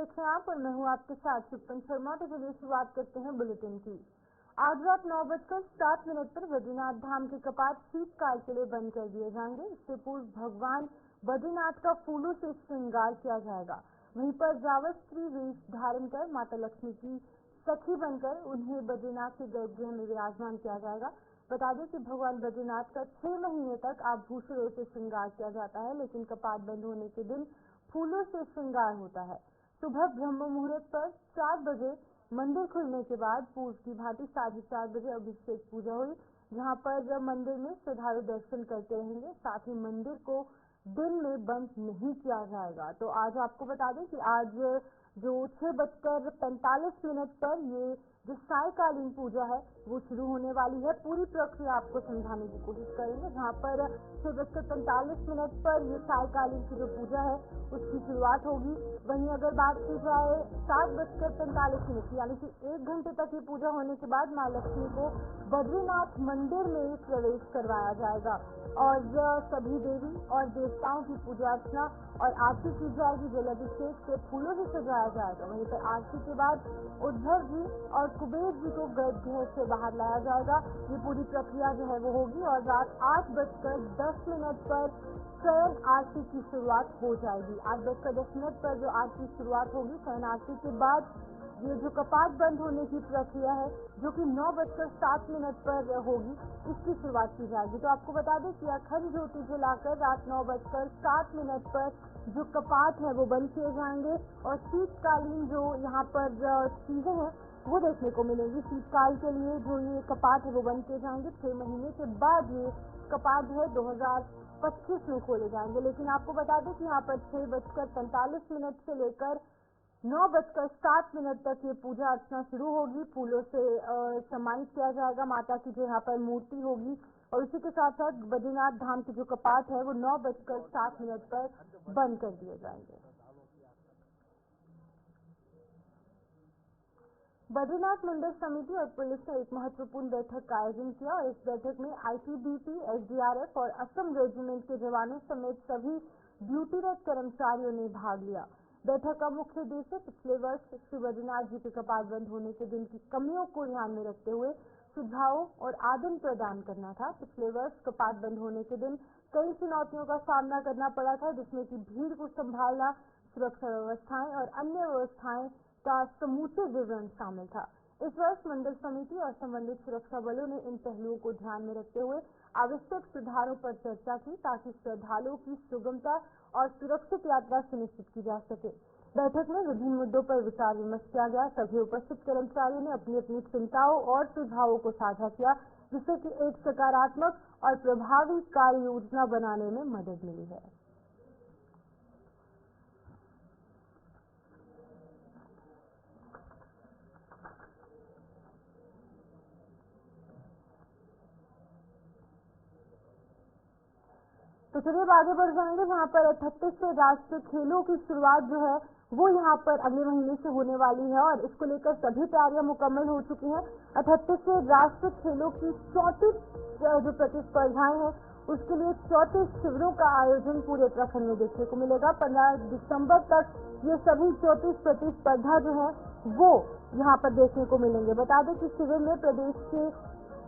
देख रहे हैं आप और मैं हूं आपके साथ शिप्पन शर्मा। तो चलिए शुरुआत करते हैं बुलेटिन की। आज रात 9:07 पर बद्रीनाथ धाम के कपाट शीतकाल के लिए बंद कर दिए जाएंगे। इससे पूर्व भगवान बद्रीनाथ का फूलों से श्रृंगार किया जाएगा। वहीं पर जावस्त्री वेश धारण कर माता लक्ष्मी की सखी बनकर उन्हें बद्रीनाथ के गर्भगृह में विराजमान किया जाएगा। बता दें कि भगवान बद्रीनाथ का 6 महीने तक आभूषणों से श्रृंगार किया जाता है, लेकिन कपाट बंद होने के दिन फूलों से श्रृंगार होता है। सुबह ब्रह्म मुहूर्त पर 4 बजे मंदिर खुलने के बाद पूर्व की भांति 4:30 बजे अभिषेक पूजा हुई, जहां पर मंदिर में श्रद्धालु दर्शन करते रहेंगे। साथ ही मंदिर को दिन में बंद नहीं किया जाएगा। तो आज आपको बता दें कि आज जो 6:45 पर ये जो सायकालीन पूजा है वो शुरू होने वाली है। पूरी प्रक्रिया आपको समझाने की कोशिश करेंगे। जहाँ पर 6:45 पर ये सायकालीन की जो पूजा है उसकी शुरुआत होगी। वहीं अगर बात की जाए 7:45 यानी कि 1 घंटे तक ये पूजा होने के बाद मां लक्ष्मी को बद्रीनाथ मंदिर में प्रवेश करवाया जाएगा और सभी देवी और देवताओं की पूजा अर्चना और आरती की जाएगी। जल अभिषेक से फूलों से सजाया जाएगा। वहीं पर आरती के बाद उद्धव जी और कुबेर जी को गर्भगृह से बाहर लाया जाएगा। ये पूरी प्रक्रिया जो है वो होगी और रात 8:10 पर शयन आरती की शुरुआत हो जाएगी। 8:10 पर जो आरती की शुरुआत होगी, शयन आरती के बाद ये जो कपाट बंद होने की प्रक्रिया है जो कि 9:07 पर होगी, इसकी शुरुआत की जाएगी। तो आपको बता दें कि अखंड ज्योति जलाकर रात 9:07 पर जो कपाट है वो बंद किए जाएंगे और शीतकालीन जो यहाँ पर चीजें हैं वो देखने को मिलेंगी। शीतकाल के लिए जो ये कपाट है वो बंद किए जाएंगे। 6 महीने के बाद ये कपाट जो है 2025 में खोले जाएंगे। लेकिन आपको बता दें कि यहाँ पर 6:45 से लेकर 9:07 तक ये पूजा अर्चना शुरू होगी। फूलों से सम्मानित किया जाएगा माता की जो यहाँ पर मूर्ति होगी और इसी के साथ साथ बद्रीनाथ धाम के जो कपाट है वो 9:07 पर बंद कर दिए जाएंगे। बद्रीनाथ मंदिर समिति और पुलिस ने एक महत्वपूर्ण बैठक का आयोजन किया और इस बैठक में आईटीबीपी, एसडीआरएफ और असम रेजिमेंट के जवानों समेत सभी ड्यूटीरत कर्मचारियों ने भाग लिया। बैठक का मुख्य उद्देश्य पिछले वर्ष श्री बद्रीनाथ जी के कपाट बंद होने के दिन की कमियों को ध्यान में रखते हुए सुझावों और आदान प्रदान करना था। पिछले वर्ष कपाट बंद होने के दिन कई चुनौतियों का सामना करना पड़ा था, जिसमें कि भीड़ को संभालना, सुरक्षा व्यवस्थाएं और अन्य व्यवस्थाएं का समूचे विवरण शामिल था। इस वर्ष मंदिर समिति और संबंधित सुरक्षा बलों ने इन पहलुओं को ध्यान में रखते हुए आवश्यक सुधारों पर चर्चा की ताकि श्रद्धालुओं की सुगमता और सुरक्षित यात्रा सुनिश्चित की जा सके। बैठक में विभिन्न मुद्दों पर विचार विमर्श किया गया। सभी उपस्थित कर्मचारियों ने अपनी अपनी चिंताओं और सुझावों को साझा किया, जिससे कि एक सकारात्मक और प्रभावी कार्य योजना बनाने में मदद मिली है। तो चलिए अब आगे बढ़ जाएंगे, जहाँ पर 38वें राष्ट्रीय खेलों की शुरुआत जो है वो यहाँ पर अगले महीने से होने वाली है और इसको लेकर सभी तैयारियां मुकम्मल हो चुकी हैं। 38वें राष्ट्रीय खेलों की 34 जो प्रतिस्पर्धाएं हैं उसके लिए 34 शिविरों का आयोजन पूरे उत्तराखंड में देखने को मिलेगा। 15 दिसंबर तक ये सभी 34 प्रतिस्पर्धा जो है वो यहाँ पर देखने को मिलेंगे। बता दें कि शिविर में प्रदेश के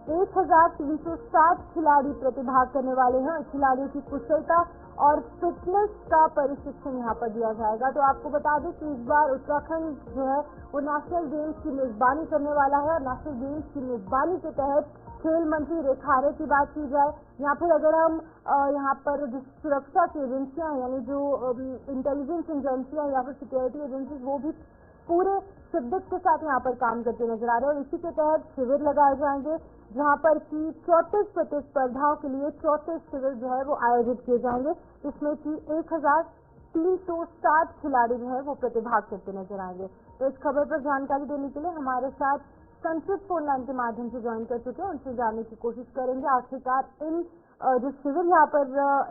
1360 खिलाड़ी प्रतिभाग करने वाले हैं। खिलाड़ियों की कुशलता और फिटनेस का प्रशिक्षण यहाँ पर दिया जाएगा। तो आपको बता दें कि इस बार उत्तराखंड जो है वो नेशनल गेम्स की मेजबानी करने वाला है और नेशनल गेम्स की मेजबानी के तहत खेल मंत्री रेखा आर्य की बात की जाए या फिर अगर हम यहाँ पर जो सुरक्षा की एजेंसियां यानी जो इंटेलिजेंस एजेंसियां या फिर सिक्योरिटी एजेंसी वो भी पूरे शिद्दत के साथ यहाँ पर काम करते नजर आ रहे हैं और इसी के तहत शिविर लगाए जाएंगे, जहाँ पर कि 34 प्रतिस्पर्धाओं के लिए 34 शिविर जो है वो आयोजित किए जाएंगे, जिसमें कि 1360 खिलाड़ी जो है वो प्रतिभाग करते नजर आएंगे। तो इस खबर पर जानकारी देने के लिए हमारे साथ संचित फोन लाइन के माध्यम से ज्वाइन कर चुके हैं, उनसे जानने की कोशिश करेंगे आखिरकार इन जो शिविर यहाँ पर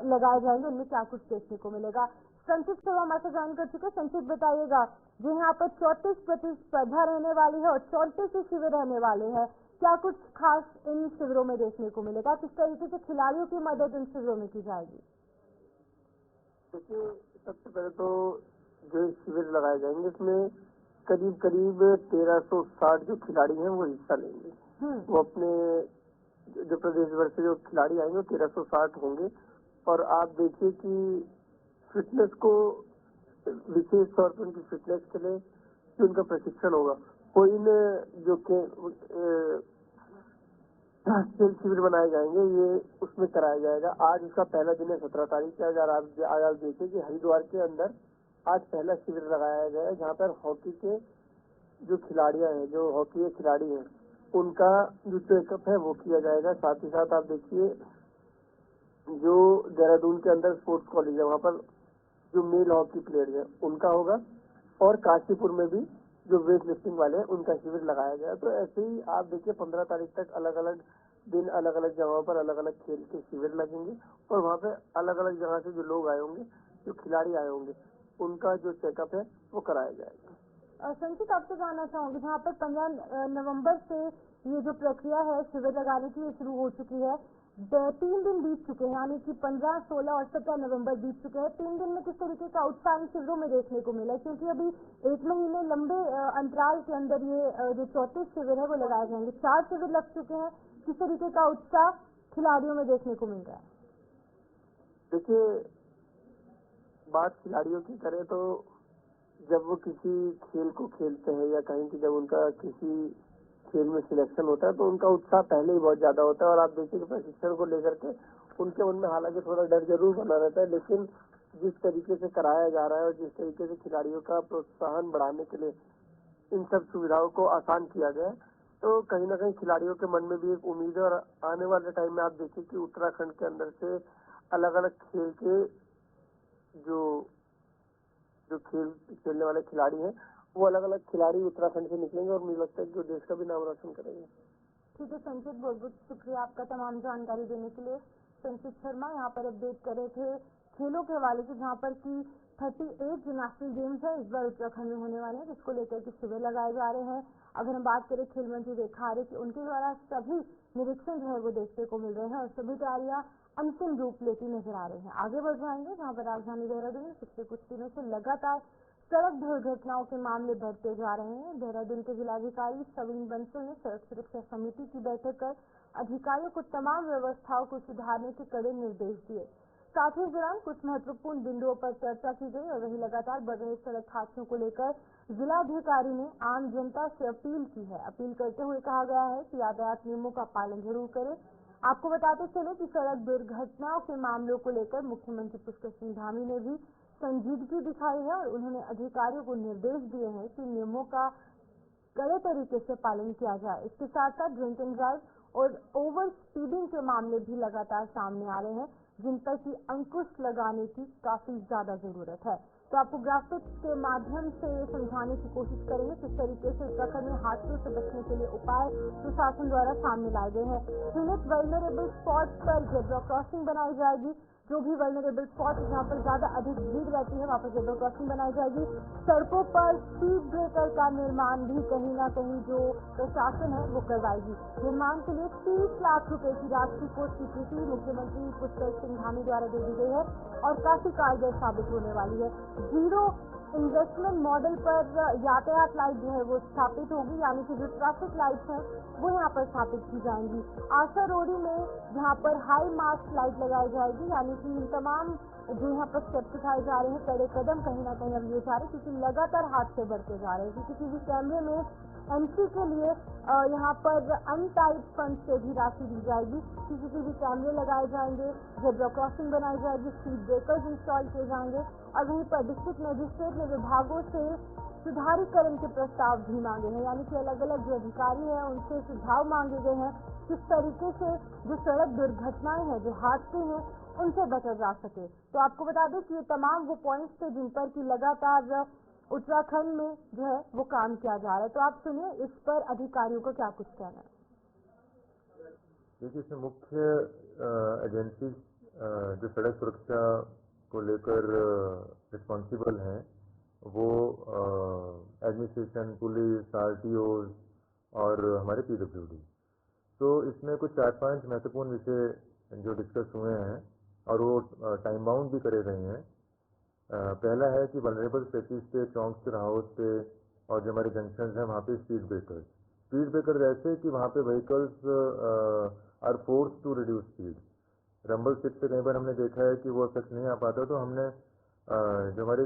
लगाए जाएंगे उनमें क्या कुछ देखने को मिलेगा। संचित से हमारे साथ ज्वाइन कर चुके हैं। संचित बताइएगा, जो यहाँ पर 34 प्रतिस्पर्धा रहने वाली है और 34 शिविर रहने वाले हैं, क्या कुछ खास इन शिविरों में देखने को मिलेगा? किस तरीके से खिलाड़ियों की मदद इन शिविरों में की जाएगी? देखिए, सबसे पहले तो जो शिविर लगाए जाएंगे इसमें करीब करीब 1360 जो खिलाड़ी हैं वो हिस्सा लेंगे। वो अपने जो प्रदेश भर से जो खिलाड़ी आएंगे वो 1360 होंगे। और आप देखिए कि फिटनेस को विशेष तौर पर उनकी फिटनेस के लिए जो उनका प्रशिक्षण होगा, कोई न जो खेल शिविर बनाए जाएंगे ये उसमें कराया जाएगा। आज इसका पहला दिन है 17 तारीख का। अगर आप देखिए कि हरिद्वार के अंदर आज पहला शिविर लगाया गया है जहाँ पर हॉकी के जो खिलाड़ियां हैं, जो हॉकी के खिलाड़ी हैं, उनका जो चेकअप है वो किया जाएगा। साथ ही साथ आप देखिए जो देहरादून के अंदर स्पोर्ट्स कॉलेज है वहाँ पर जो मेल हॉकी प्लेयर है उनका होगा, और काशीपुर में भी जो वेट लिफ्टिंग वाले हैं उनका शिविर लगाया गया। तो ऐसे ही आप देखिए 15 तारीख तक अलग अलग दिन अलग अलग जगहों पर अलग अलग खेल के शिविर लगेंगे, और वहाँ पे अलग अलग जगह से जो लोग आए होंगे, जो खिलाड़ी आए होंगे, उनका जो चेकअप है वो कराया जाएगा। संचित, आपसे जानना चाहूंगी, जहाँ पर 15 नवंबर से ये जो प्रक्रिया है शिविर लगाने की शुरू हो चुकी है, 3 दिन बीत चुके हैं, यानी कि 15, 16 और 17 नवंबर बीत चुके हैं। 3 दिन में किस तरीके का उत्साह इन शिविरों में देखने को मिला, क्योंकि अभी 1 महीने लंबे अंतराल के अंदर ये जो 34 शिविर है वो लगाए जाएंगे। 4 शिविर लग चुके हैं, किस तरीके का उत्साह खिलाड़ियों में देखने को मिल रहा है? देखिए, बात खिलाड़ियों की करें तो जब वो किसी खेल को खेलते हैं या कहीं की जब उनका किसी खेल में सिलेक्शन होता है तो उनका उत्साह पहले ही बहुत ज्यादा होता है। और आप देखिए कि प्रशिक्षण को लेकर के उनके मन में हालांकि थोड़ा डर जरूर बना रहता है, लेकिन जिस तरीके से कराया जा रहा है और जिस तरीके से खिलाड़ियों का प्रोत्साहन बढ़ाने के लिए इन सब सुविधाओं को आसान किया गया, तो कहीं ना कहीं खिलाड़ियों के मन में भी एक उम्मीद है। और आने वाले टाइम में आप देखिए कि उत्तराखंड के अंदर से अलग अलग खेल के जो खेल खेलने वाले खिलाड़ी हैं वो अलग अलग खिलाड़ी उत्तराखंड से निकलेंगे, और मुझे लगता है कि देश का भी नाम रोशन करेंगे। ठीक है संचित, बहुत बहुत शुक्रिया आपका तमाम जानकारी देने के लिए। संचित शर्मा यहाँ पर अपडेट कर रहे थे खेलों के हवाले से, जहाँ पर की 38 जो नेशनल गेम्स है इस बार उत्तराखंड में होने वाले हैं, जिसको लेकर के शिविर लगाए जा रहे हैं। अगर हम बात करें खेल मंत्री रेखा आर्य की, उनके द्वारा सभी निरीक्षण जो है वो देखने को मिल रहे हैं और सभी तैयारियां अंतिम रूप लेती नजर आ रही हैं। आगे बढ़ जाएंगे, जहाँ पर राजधानी देहरादून में पिछले कुछ दिनों से लगातार सड़क दुर्घटनाओं के मामले बढ़ते जा रहे हैं। देहरादून के जिलाधिकारी सवीन बंसल ने सड़क सुरक्षा समिति की बैठक कर अधिकारियों को तमाम व्यवस्थाओं को सुधारने के कड़े निर्देश दिए। साथ ही इस दौरान कुछ महत्वपूर्ण बिंदुओं पर चर्चा की गई, और वहीं लगातार बढ़ रहे सड़क हादसों को लेकर जिलाधिकारी ने आम जनता से अपील की है। अपील करते हुए कहा गया है कि यातायात नियमों का पालन जरूर करें। आपको बताते चले कि सड़क दुर्घटनाओं के मामलों को लेकर मुख्यमंत्री पुष्कर सिंह धामी ने भी संजीदगी दिखाई है, और उन्होंने अधिकारियों को निर्देश दिए हैं कि नियमों का कड़े तरीके से पालन किया जाए। इसके साथ साथ ड्रिंक एंड ड्राइव और ओवर स्पीडिंग के मामले भी लगातार सामने आ रहे हैं, जिन पर की अंकुश लगाने की काफी ज्यादा जरूरत है। तो आपको ग्राफिक्स के माध्यम से समझाने की कोशिश करेंगे किस तरीके से उत्तराखंड में हादसों से बचने के लिए उपाय प्रशासन द्वारा सामने लाए गए हैं। चुनित वल्नरेबल स्पॉट पर जेब्रा क्रॉसिंग बनाई जाएगी। जो भी वल्नरेबल स्पॉट जहाँ पर ज्यादा अधिक भीड़ रहती है वहाँ पर जेब्रा क्रॉसिंग बनाई जाएगी। सड़कों पर स्पीड ब्रेकर का निर्माण भी कहीं ना कहीं जो प्रशासन है वो करवाएगी। निर्माण के लिए 30 लाख रुपए की राशि को स्वीकृति मुख्यमंत्री पुष्कर सिंह धामी द्वारा दे दी गई है और काफी कारगर साबित होने वाली है। जीरो इन्वेस्टमेंट मॉडल पर यातायात लाइट जो है वो स्थापित होगी, यानी कि जो ट्रैफिक लाइट्स हैं वो यहाँ पर स्थापित की जाएंगी। आशा रोडी में यहाँ पर हाई मास्ट लाइट लगाई जाएगी, यानी कि इन तमाम जो यहाँ पर स्टेप्स उठाए जा रहे हैं, कड़े कदम कहीं ना कहीं अब लिए जा रहे हैं, क्योंकि लगातार हादसे बढ़ते जा रहे हैं। किसी भी कैमरे में एंट्री के लिए यहाँ पर अनटाइड फंड से भी राशि दी जाएगी। सीसीटीवी कैमरे लगाए जाएंगे, जेब्रा क्रॉसिंग बनाई जाएगी, स्पीड ब्रेकर्स इंस्टॉल किए जाएंगे, और वहीं पर डिस्ट्रिक्ट मजिस्ट्रेट ने विभागों से सुधारीकरण के प्रस्ताव भी मांगे हैं, यानी कि अलग अलग जो अधिकारी हैं उनसे सुझाव मांगे गए हैं किस तरीके से जो सड़क दुर्घटनाएं हैं, जो हादसे हैं, उनसे बचा जा सके। तो आपको बता दें कि ये तमाम वो पॉइंट्स थे जिन पर की लगातार उत्तराखंड में जो है वो काम किया जा रहा है। तो आप सुनिए इस पर अधिकारियों का क्या कुछ कहना है। देखिए, इसमें मुख्य एजेंसी जो सड़क सुरक्षा को लेकर रिस्पॉन्सिबल हैं वो एडमिनिस्ट्रेशन, पुलिस, आरटीओ और हमारे पीडब्ल्यूडी। तो इसमें कुछ 4-5 महत्वपूर्ण विषय जो डिस्कस हुए हैं और वो टाइम बाउंड भी करे गए हैं। पहला है कि वल्नरेबल स्पेसीज पे, चौक चौराहों पे और जो हमारे जंक्शन हैं वहाँ पे स्पीड ब्रेकर्स ऐसे कि वहाँ पे vehicles are force to reduce speed. Rumble strip पे कई बार हमने देखा है कि वो इफेक्ट नहीं आ पाता, तो हमने जो हमारे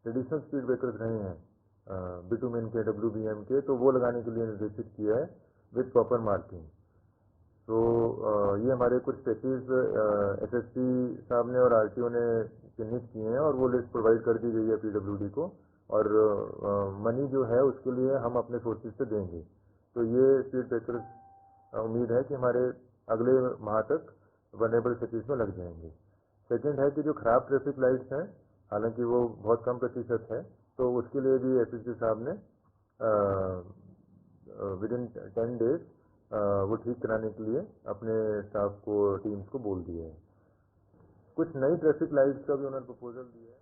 ट्रेडिशनल स्पीड ब्रेकर्स रहे हैं बिटुमेन के, WBM के, तो वो लगाने के लिए निर्देशित किया है विद प्रॉपर मार्किंग। तो ये हमारे कुछ स्पेसीज SSP साहब ने और RTO ने चिन्हित किए हैं और वो लिस्ट प्रोवाइड कर दी गई है PWD को, और मनी जो है उसके लिए हम अपने सोर्सेज से देंगे। तो ये स्पीड ब्रेकर्स उम्मीद है कि हमारे अगले माह तक वल्नरेबल स्पेसीज में लग जाएंगे। सेकेंड है कि जो खराब ट्रैफिक लाइट्स हैं, हालांकि वो बहुत कम प्रतिशत है, तो उसके लिए भी SSP साहब ने विद इन 10 डेज वो ठीक कराने के लिए अपने स्टाफ को, टीम्स को बोल दिया है। कुछ नई ट्रैफिक लाइट्स का भी उन्होंने प्रपोजल दिया है।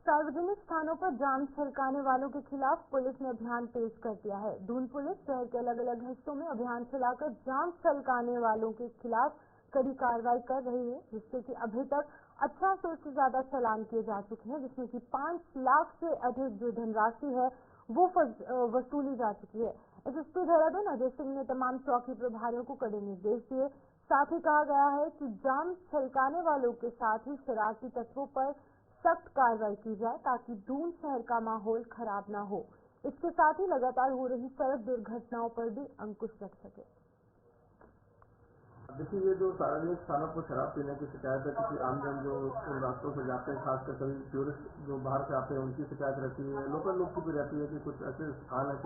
सार्वजनिक स्थानों पर जाम छलकाने वालों के खिलाफ पुलिस ने अभियान तेज कर दिया है। दून पुलिस शहर के अलग अलग हिस्सों में अभियान चलाकर जाम छलकाने वालों के खिलाफ कड़ी कार्रवाई कर रही है, जिससे कि अभी तक 1800 से ज्यादा चालान किए जा चुके हैं, जिसमें कि 5 लाख से अधिक जो धनराशि है वो वसूली जा चुकी है। SSP देहरादून अजय सिंह ने तमाम चौकी प्रभारियों को कड़े निर्देश दिए। साथ ही कहा गया है कि जाम छलकाने वालों के साथ ही शरारती तत्वों पर सख्त कार्रवाई की जाए ताकि दून शहर का माहौल खराब ना हो। इसके साथ ही लगातार हो रही सड़क दुर्घटनाओं पर भी अंकुश रख सके। देखिए, ये जो सार्वजनिक स्थानों पर शराब पीने की शिकायत है, किसी आमजन जो उन रास्तों से जाते हैं, खासकर कभी टूरिस्ट जो बाहर से आते हैं उनकी शिकायत रहती है, लोकल लोग की भी रहती है कि कुछ ऐसे स्थान है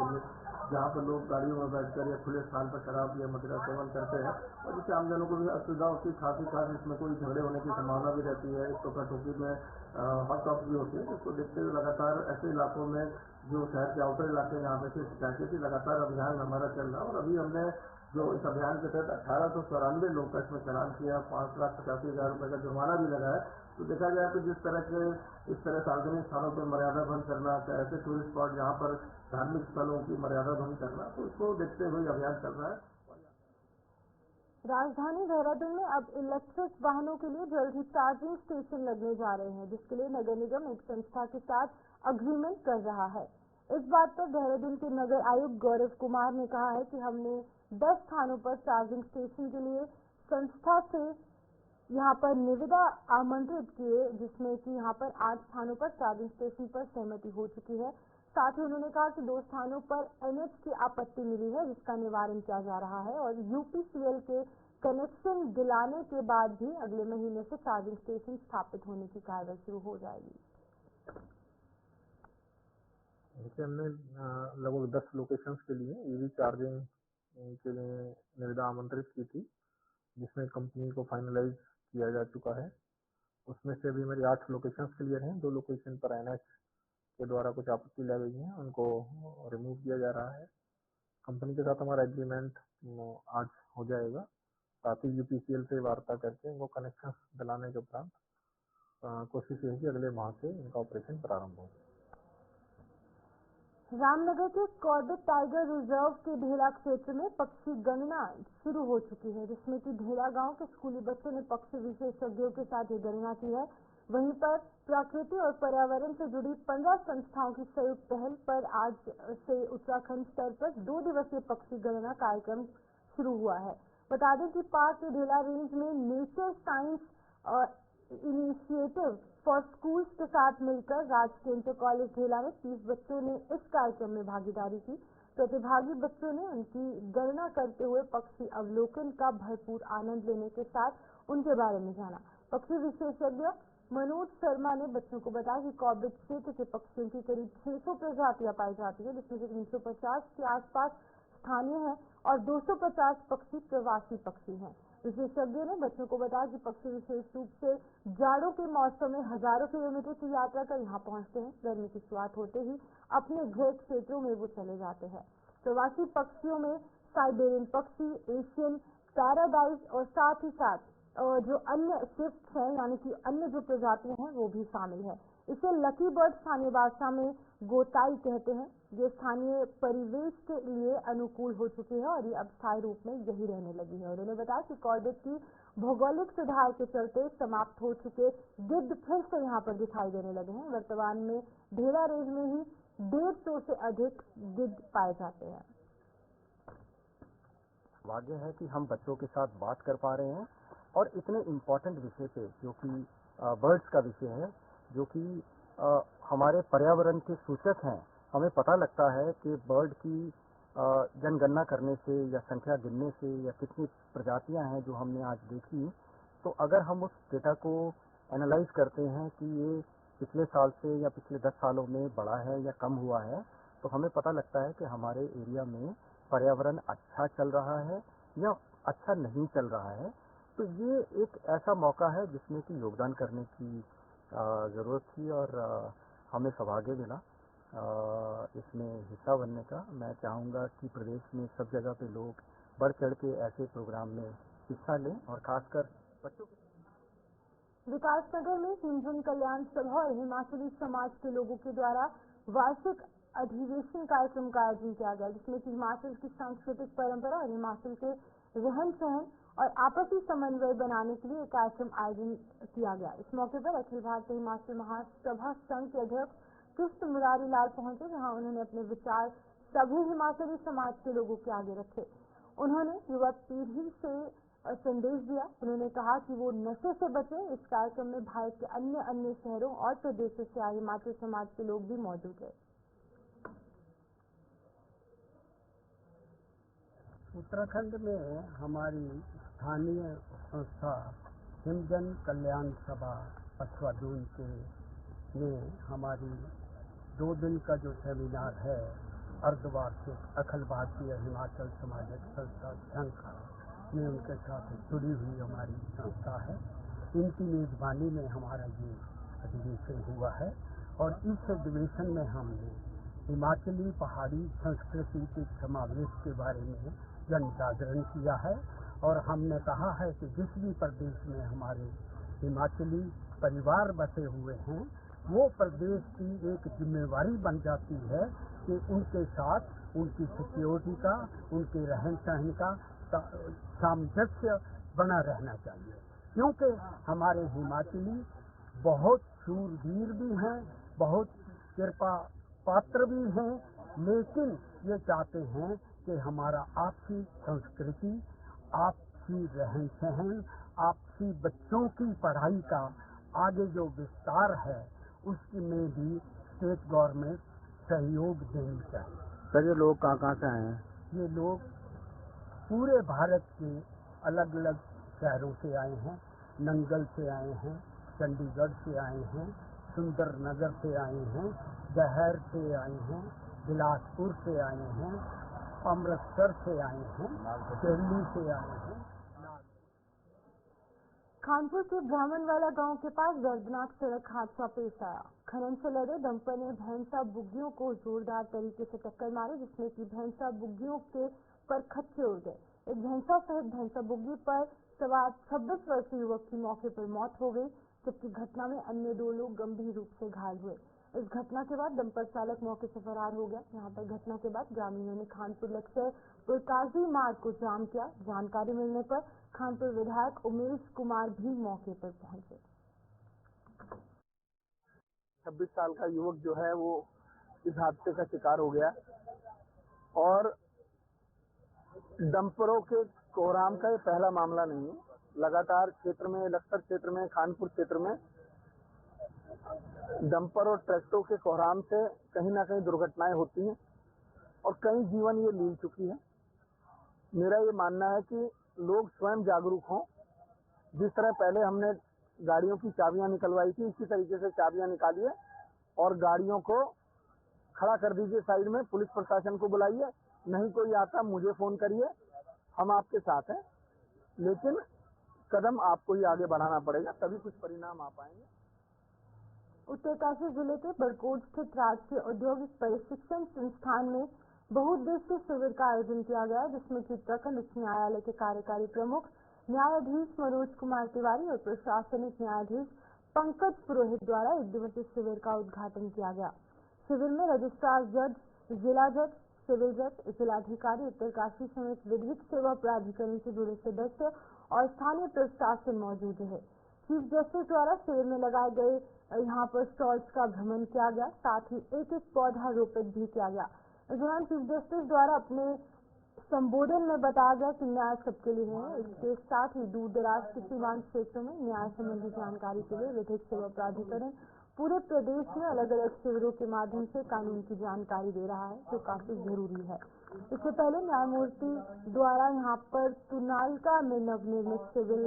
जहाँ पर लोग गाड़ियों में बैठकर या खुले स्थान पर शराब या मदिरा सेवन करते हैं और जिससे आमजनों को भी असुविधा होती है। खास इसमें कोई झगड़े होने की संभावना भी रहती है। इस टोका टोकी में हॉट टॉप भी होती है, जिसको देखते हुए लगातार ऐसे इलाकों में जो शहर के आउटर इलाके यहाँ पे शिकायतें की लगातार अभियान हमारा चल रहा है। और अभी हमने जो इस अभियान के तहत 1894 लोग का इसमें चालान किया, 5,85,000 रुपये का जुर्माना भी लगा है। तो देखा जाए तो जिस तरह के इस तरह सार्वजनिक स्थानों पर मर्यादा भंग करना, ऐसे टूरिस्ट स्पॉट जहाँ पर धार्मिक स्थलों की मर्यादा भंग करना, तो इसको देखते हुए अभियान चल रहा है। राजधानी देहरादून में अब इलेक्ट्रिक वाहनों के लिए जल्द ही चार्जिंग स्टेशन लगने जा रहे हैं, जिसके लिए नगर निगम एक संस्था के साथ अग्रीमेंट कर रहा है। इस बात पर देहरादून के नगर आयुक्त गौरव कुमार ने कहा है कि हमने 10 स्थानों पर चार्जिंग स्टेशन के लिए संस्था से यहाँ पर निविदा आमंत्रित किए, जिसमें कि यहाँ पर 8 स्थानों पर चार्जिंग स्टेशन पर सहमति हो चुकी है। साथ ही उन्होंने कहा कि 2 स्थानों पर NH की आपत्ति मिली है, जिसका निवारण किया जा रहा है और UPCL के कनेक्शन दिलाने के बाद भी अगले महीने से चार्जिंग स्टेशन स्थापित होने की कार्रवाई शुरू हो जाएगी। हमने लगभग 10 लोकेशंस के लिए EV चार्जिंग के लिए निविदा आमंत्रित की थी, जिसमें कंपनी को फाइनलाइज किया जा चुका है। उसमें से भी मेरी 8 लोकेशंस क्लियर हैं। 2 लोकेशन पर NH के द्वारा कुछ आपत्ति लाई गई है, उनको रिमूव किया जा रहा है। कंपनी के साथ हमारा एग्रीमेंट आज हो जाएगा। साथ ही UPCL से वार्ता करके इनको कनेक्शन दिलाने के उपरांत कोशिश यही अगले माह से इनका ऑपरेशन प्रारंभ हो। रामनगर के कॉर्बेट टाइगर रिजर्व के ढेला क्षेत्र में पक्षी गणना शुरू हो चुकी है, जिसमें कि ढेला गांव के स्कूली बच्चों ने पक्षी विशेषज्ञों के साथ ये गणना की है। वहीं पर प्रकृति और पर्यावरण से जुड़ी 15 संस्थाओं की संयुक्त पहल पर आज से उत्तराखंड स्तर पर 2 दिवसीय पक्षी गणना कार्यक्रम शुरू हुआ है। बता दें कि पार्क के ढेला रेंज में nature science initiative for schools के साथ मिलकर राजकीय इंटर कॉलेज ढेला में 30 बच्चों ने इस कार्यक्रम में भागीदारी की। प्रतिभागी बच्चों ने उनकी गणना करते हुए पक्षी अवलोकन का भरपूर आनंद लेने के साथ उनके बारे में जाना। पक्षी विशेषज्ञ मनोज शर्मा ने बच्चों को बताया कि कॉर्बेट क्षेत्र के पक्षियों की करीब 600 प्रजातियां पाई जाती है, जिसमें से 350 के आसपास स्थानीय है और 250 पक्षी प्रवासी पक्षी हैं। विशेषज्ञों ने बच्चों को बताया कि पक्षी विशेष रूप से जाड़ों के मौसम में हजारों किलोमीटर की यात्रा कर यहाँ पहुँचते हैं। गर्मी की शुरुआत होते ही अपने गृह क्षेत्रों में वो चले जाते हैं। प्रवासी पक्षियों में साइबेरियन पक्षी, एशियन पैराडाइज और साथ ही साथ जो अन्य स्विफ्ट हैं, यानी कि अन्य जो प्रजातियां हैं वो भी शामिल है। इसे लकी बर्ड स्थानीय भाषा में गोताई कहते हैं। ये स्थानीय परिवेश के लिए अनुकूल हो चुकी है और ये अब स्थायी रूप में यही रहने लगी है। उन्होंने बताया कि कॉर्बेट की भौगोलिक सुधार के चलते समाप्त हो चुके गिद्ध फिर से यहाँ पर दिखाई देने लगे हैं। वर्तमान में ढेरा रेंज में ही 150 से अधिक गिद्ध पाए जाते हैं। भाग्य है कि हम बच्चों के साथ बात कर पा रहे हैं और इतने इम्पोर्टेंट विषय पे, जो कि बर्ड्स का विषय है, जो कि हमारे पर्यावरण के सूचक हैं। हमें पता लगता है कि बर्ड की जनगणना करने से या संख्या गिनने से या कितनी प्रजातियां हैं जो हमने आज देखी, तो अगर हम उस डेटा को एनालाइज करते हैं कि ये पिछले साल से या पिछले 10 सालों में बढ़ा है या कम हुआ है, तो हमें पता लगता है कि हमारे एरिया में पर्यावरण अच्छा चल रहा है या अच्छा नहीं चल रहा है। तो ये एक ऐसा मौका है जिसमें कि योगदान करने की ज़रूरत थी और हमें सौभाग्य मिला इसमें हिस्सा बनने का। मैं चाहूँगा कि प्रदेश में सब जगह पे लोग बढ़ चढ़ के ऐसे प्रोग्राम में हिस्सा लें और खासकर बच्चों के। विकासनगर में हिमजन कल्याण सभा और हिमाचली समाज के लोगों के द्वारा वार्षिक अधिवेशन कार्यक्रम का आयोजन किया गया, जिसमें कि हिमाचल की सांस्कृतिक परंपरा और हिमाचल के रहन सहन और आपसी समन्वय बनाने के लिए एक कार्यक्रम आयोजन किया गया। इस मौके पर अखिल भारतीय हिमाचल महासभा संघ के अध्यक्ष कृष्ण मुरारी लाल पहुंचे, जहां उन्होंने अपने विचार सभी हिमाचली समाज के लोगों के आगे रखे। उन्होंने युवा पीढ़ी से संदेश दिया। उन्होंने कहा कि वो नशे से बचे। इस कार्यक्रम में भारत के अन्य शहरों और प्रदेशों से आए हिमाचल समाज के लोग भी मौजूद रहे। उत्तराखंड में हमारी स्थानीय संस्था हिमजन कल्याण सभा पछवा जून के में हमारी 2 दिन का जो सेमिनार है अर्धवार्षिक अखिल भारतीय हिमाचल सामाजिक संस्था संघ का, ये उनके साथ जुड़ी हुई हमारी संस्था है। इनकी मेजबानी में हमारा ये अधिवेशन हुआ है और इस अधिवेशन में हमने हिमाचली पहाड़ी संस्कृति के समावेश के बारे में जन जागरण किया है और हमने कहा है कि जिस भी प्रदेश में हमारे हिमाचली परिवार बसे हुए हैं, वो प्रदेश की एक जिम्मेवारी बन जाती है कि उनके साथ उनकी सिक्योरिटी का, उनके रहन सहन का सामंजस्य बना रहना चाहिए, क्योंकि हमारे हिमाचली बहुत शूरवीर भी हैं, बहुत कृपा पात्र भी हैं, लेकिन ये चाहते हैं कि हमारा आपसी संस्कृति, आपसी रहन सहन, आपसी बच्चों की पढ़ाई का आगे जो विस्तार है उसमें भी स्टेट गवर्नमेंट सहयोग देनी चाहिए। सर, ये लोग कहाँ से आए हैं? ये लोग पूरे भारत के अलग अलग शहरों से आए हैं। नंगल से आए हैं, चंडीगढ़ से आए हैं, सुंदरनगर से आए हैं, दहर से आए हैं, बिलासपुर से आए हैं, अमृतसर से आए हैं, दिल्ली से आए हैं। खानपुर के ब्राह्मणवाला गांव के पास दर्दनाक सड़क हादसा पेश आया। खनन से लदे डंपर ने भैंसा बुग्गियों को जोरदार तरीके से टक्कर मारी, जिसमें कि भैंसा बुग्गियों के पर खच्चे उड़ गए। एक भैंसा सहित भैंसा बुग्गी पर सवार 26 वर्षीय युवक की मौके पर मौत हो गई, जबकि घटना में अन्य 2 लोग गंभीर रूप से घायल हुए। इस घटना के बाद डंपर चालक मौके से फरार हो गया। यहाँ पर घटना के बाद ग्रामीणों ने खानपुर लक्सर पुरकाजी मार्ग को जाम किया। जानकारी मिलने पर खानपुर विधायक उमेश कुमार भी मौके पर पहुंचे। 26 साल का युवक जो है वो इस हादसे का शिकार हो गया और डंपरों के कोहराम का ये पहला मामला नहीं है। लगातार क्षेत्र में, लक्सर क्षेत्र में, खानपुर क्षेत्र में डंपर और ट्रैक्टरों के कोहराम से कहीं ना कहीं दुर्घटनाएं होती हैं और कई जीवन ये लील चुकी है। मेरा ये मानना है कि लोग स्वयं जागरूक हों। जिस तरह पहले हमने गाड़ियों की चाबियां निकलवाई थी, इसी तरीके से चाबियां निकालिए और गाड़ियों को खड़ा कर दीजिए साइड में। पुलिस प्रशासन को बुलाइए, नहीं कोई आता मुझे फोन करिए, हम आपके साथ हैं। लेकिन कदम आपको ही आगे बढ़ाना पड़ेगा, तभी कुछ परिणाम आ पाएंगे। उत्तरकाशी जिले के बरकोट स्थित राजकीय औद्योगिक प्रशिक्षण संस्थान में बहुउद्देशीय शिविर का आयोजन किया गया, जिसमें कि उत्तराखंड उच्च न्यायालय के कार्यकारी प्रमुख न्यायाधीश मनोज कुमार तिवारी और प्रशासनिक न्यायाधीश पंकज पुरोहित द्वारा 1 दिवसीय शिविर का उद्घाटन किया गया। शिविर में रजिस्ट्रार जज जिला जज, सिविल जज, जिलाधिकारी उत्तरकाशी समेत विधिक सेवा प्राधिकरण से जुड़े सदस्य और स्थानीय प्रशासन मौजूद है। चीफ जस्टिस द्वारा शिविर में लगाए गए यहाँ पर स्टॉल्स का भ्रमण किया गया, साथ ही एक पौधा रोपित भी किया गया। इस दौरान चीफ जस्टिस द्वारा अपने संबोधन में बताया गया कि न्याय सबके लिए है। इसके साथ ही दूर दराज के सीमांत क्षेत्रों में न्याय संबंधी जानकारी के लिए विधिक सेवा प्राधिकरण पूरे प्रदेश में अलग अलग शिविरों के माध्यम से कानून की जानकारी दे रहा है, जो काफी जरूरी है। इससे पहले न्यायमूर्ति द्वारा यहाँ पर तुनालका में नवनिर्मित सिविल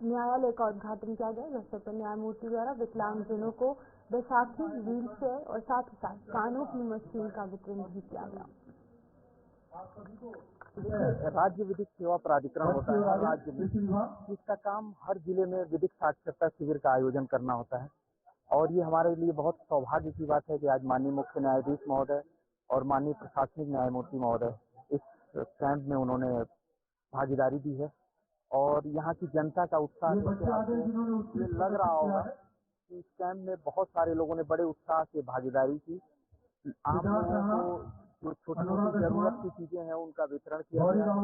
न्यायालय का उद्घाटन किया गया, जिससे पर न्यायमूर्ति द्वारा विकलांगजनों को बैसाखी, व्हील चेयर और साथ ही साथ कानों की मशीन का वितरण भी किया गया। राज्य विधिक सेवा प्राधिकरण होता है राज्य में, जिसका काम हर जिले में विधिक साक्षरता शिविर का आयोजन करना होता है। और ये हमारे लिए बहुत सौभाग्य की बात है कि आज माननीय मुख्य न्यायाधीश महोदय और माननीय प्रशासनिक न्यायमूर्ति महोदय इस कैंप में उन्होंने भागीदारी दी है। और यहाँ की जनता का उत्साह ये लग रहा होगा कि इस कैंप में बहुत सारे लोगों ने बड़े उत्साह से भागीदारी की। आम लोगों को जो छोटी छोटी जरूरत की चीजें हैं उनका वितरण किया गया,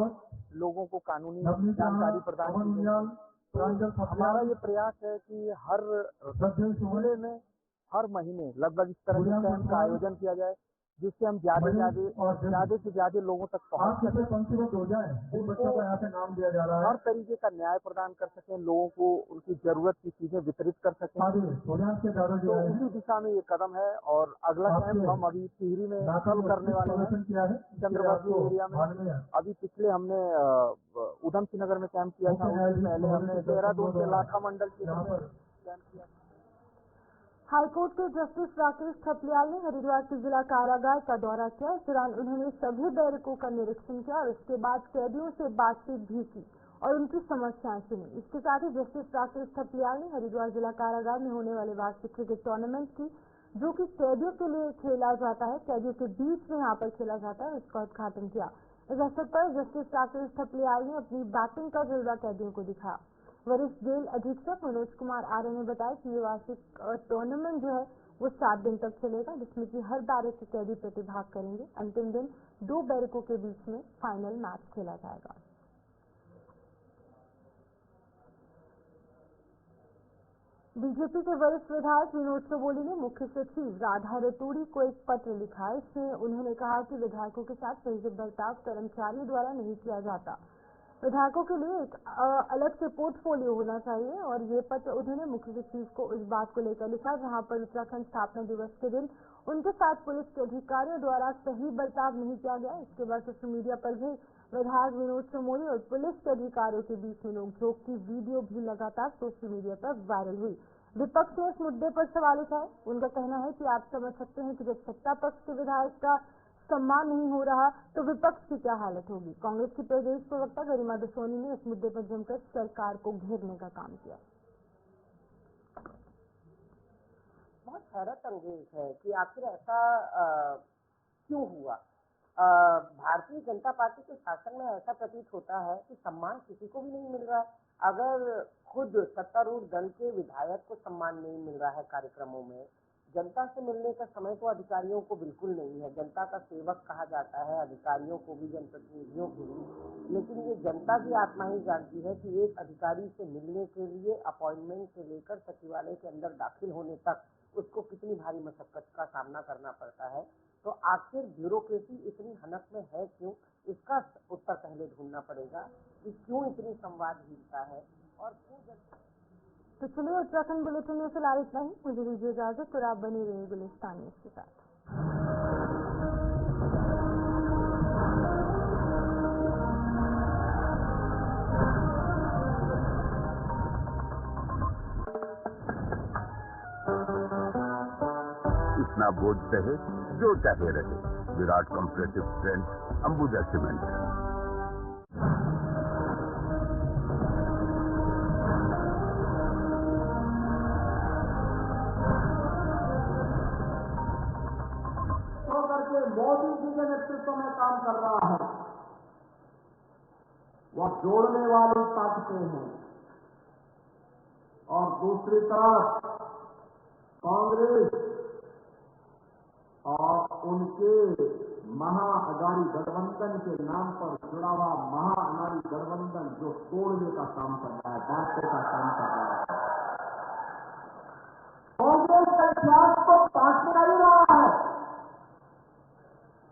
लोगों को कानूनी जानकारी प्रदान की गई। हमारा ये प्रयास है कि हर जिले में हर महीने लगभग इस तरह के कैंप का आयोजन किया जाए, जिससे हम ज्यादा से ज्यादा लोगों तक पहुंच सकें, उनको हर तरीके का न्याय प्रदान कर सकें, लोगों को उनकी जरूरत की चीजें वितरित कर सकें। तो उसी दिशा में ये कदम है। और अगला कैंप हम अभी टिहरी में कल करने वाले हैं, चंद्रवर्ती एरिया में। अभी पिछले हमने उधम सिंह नगर में कैंप किया था, उससे पहले हमने देहरादून के लाखा मंडल के कैंप किया। हाईकोर्ट के जस्टिस राकेश थपलियाल ने हरिद्वार के जिला कारागार का दौरा किया। इस दौरान उन्होंने सभी बैरकों का निरीक्षण किया और उसके बाद कैदियों से बातचीत भी की और उनकी समस्याएं सुनी। इसके साथ ही जस्टिस राकेश थपलियाल ने हरिद्वार जिला कारागार में होने वाले वार्षिक क्रिकेट टूर्नामेंट की, जो कि कैदियों के लिए खेला जाता है, कैदियों के बीच में यहाँ पर खेला जाता है, उसका उद्घाटन किया। इस अवसर पर जस्टिस राकेश थपलियाल ने अपनी बैटिंग का जज्बा कैदियों को दिखाया। वरिष्ठ जेल अधीक्षक मनोज कुमार आर्य ने बताया कि ये वार्षिक टूर्नामेंट जो है वो 7 दिन तक चलेगा, जिसमें कि हर बैरक के कैदी प्रतिभाग करेंगे। अंतिम दिन 2 बैरकों के बीच में फाइनल मैच खेला जाएगा। बीजेपी के वरिष्ठ विधायक विनोद चौबोली ने मुख्य सचिव राधा रतूड़ी को एक पत्र लिखा। इसमें उन्होंने कहा कि विधायकों के साथ सही बर्ताव कर्मचारियों द्वारा नहीं किया जाता। विधायकों के लिए एक अलग से पोर्टफोलियो होना चाहिए। और ये पत्र उन्होंने मुख्य सचिव को इस बात को लेकर लिखा, जहां पर उत्तराखंड स्थापना दिवस के दिन उनके साथ पुलिस के अधिकारियों द्वारा सही बर्ताव नहीं किया गया। इसके बाद सोशल मीडिया पर भी विधायक विनोद चौबोली और पुलिस के अधिकारियों के बीच में नोक-झोंक की वीडियो भी लगातार सोशल मीडिया पर वायरल हुई। विपक्ष ने इस मुद्दे पर सवाल उठाए। उनका कहना है कि आप समझ सकते हैं कि जब सत्ता पक्ष के विधायक का सम्मान नहीं हो रहा तो विपक्ष की क्या हालत होगी। कांग्रेस की प्रदेश प्रवक्ता गरिमा दसोनी ने इस मुद्दे पर जमकर सरकार को घेरने का काम किया। बहुत हैरत अंगेज है कि आखिर ऐसा क्यों हुआ। भारतीय जनता पार्टी के शासन में ऐसा प्रतीत होता है कि सम्मान किसी को भी नहीं मिल रहा। अगर खुद सत्तारूढ़ दल के विधायक को सम्मान नहीं मिल रहा है कार्यक्रमों में, जनता से मिलने का समय तो अधिकारियों को बिल्कुल नहीं है। जनता का सेवक कहा जाता है अधिकारियों को भी, जनप्रतिनिधियों को भी, लेकिन ये जनता की आत्मा ही जानती है कि एक अधिकारी से मिलने के लिए अपॉइंटमेंट से लेकर सचिवालय के अंदर दाखिल होने तक उसको कितनी भारी मशक्कत का सामना करना पड़ता है। तो आखिर ब्यूरोक्रेसी इतनी हनक में है क्यों, इसका उत्तर पहले ढूंढना पड़ेगा कि क्यों इतनी संवादहीनता है और क्यों। तो चलिए उत्तराखंड बुलेटिन में फिलहाल इतना ही। मुझे दीजिए इजाजत और आप बने रहिए गुलिस्तान न्यूज़ के साथ। इतना बोझ सहे जो चाहे रहे। विराट compressive strength Ambuja cement. Modi ji के नेतृत्व में काम कर रहा है, वह जोड़ने वाली ताकतें हैं। और दूसरी तरफ कांग्रेस और उनके महाअघाड़ी गठबंधन के नाम पर जुड़ा हुआ महाअघाड़ी गठबंधन जो तोड़ने का काम कर रहा है, बांटने का काम कर रहा है। कांग्रेस का इतिहास तो बांटने ही रहा है।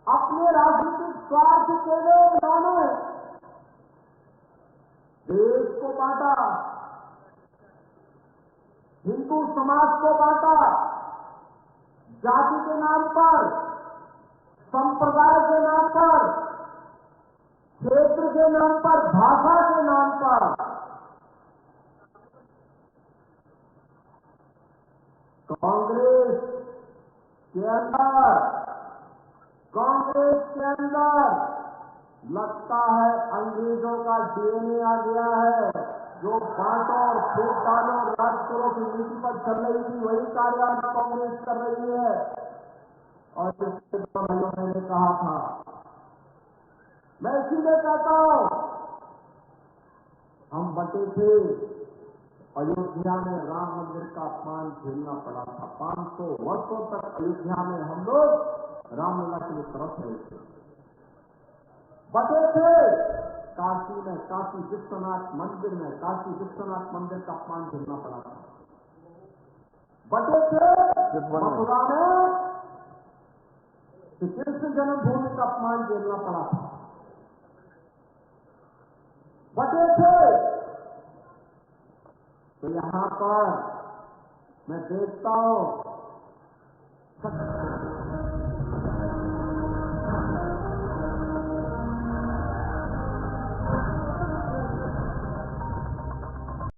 अपने राजनीतिक स्वार्थ के लिए इन्होंने देश को बांटा, हिंदू समाज को बांटा, जाति के नाम पर, संप्रदाय के नाम पर, क्षेत्र के नाम पर, भाषा के नाम पर। कांग्रेस के अंदर लगता है अंग्रेजों का डीएनए आ गया है। जो बांटो और फूट डालो राज करो की नीति पर चल रही थी, वही कार्य आज कांग्रेस कर रही है। और जिसके भाइयों मैंने कहा था, मैं इसीलिए कहता हूं, हम बटे थे, अयोध्या में राम मंदिर का अपमान झेलना पड़ा था। 500 वर्षों तक अयोध्या में हम लोग रामलला के लिए तरफ रहे थे। बटे थे काशी में, काशी विश्वनाथ मंदिर में, काशी विश्वनाथ मंदिर का अपमान झेलना पड़ा था। बटे थे मथुरा में श्री कृष्ण जन्मभूमि का अपमान झेलना पड़ा था। बटे थे तो यहां पर मैं देखता हूं